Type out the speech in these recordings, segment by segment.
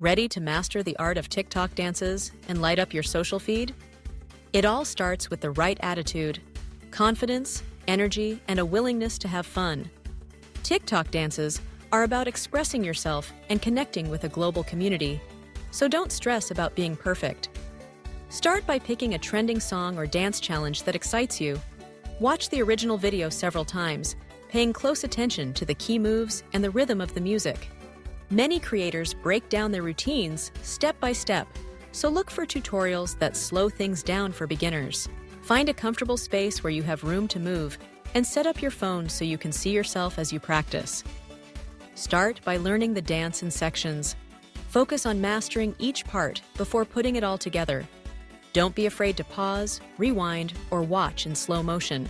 Ready to master the art of TikTok dances and light up your social feed? It all starts with the right attitude, confidence, energy, and a willingness to have fun. TikTok dances are about expressing yourself and connecting with a global community, so don't stress about being perfect. Start by picking a trending song or dance challenge that excites you. Watch the original video several times, paying close attention to the key moves and the rhythm of the music. Many creators break down their routines step by step, so look for tutorials that slow things down for beginners. Find a comfortable space where you have room to move and set up your phone so you can see yourself as you practice. Start by learning the dance in sections. Focus on mastering each part before putting it all together. Don't be afraid to pause, rewind, or watch in slow motion.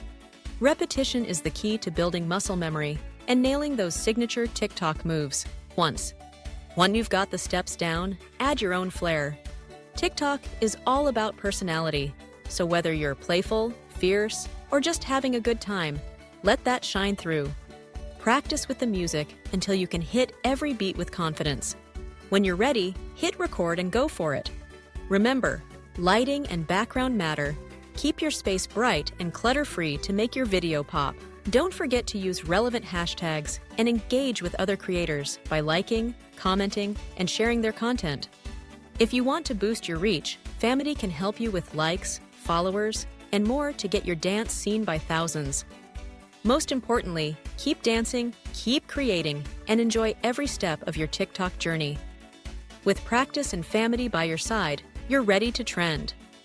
Repetition is the key to building muscle memory and nailing those signature TikTok moves. Once you've got the steps down, add your own flair. TikTok is all about personality, so whether you're playful, fierce, or just having a good time, let that shine through. Practice with the music until you can hit every beat with confidence. When you're ready, hit record and go for it. Remember, lighting and background matter. Keep your space bright and clutter-free to make your video pop. Don't forget to use relevant hashtags and engage with other creators by liking, commenting, and sharing their content. If you want to boost your reach, Famety can help you with likes, followers, and more to get your dance seen by thousands. Most importantly, keep dancing, keep creating, and enjoy every step of your TikTok journey. With practice and Famety by your side, you're ready to trend.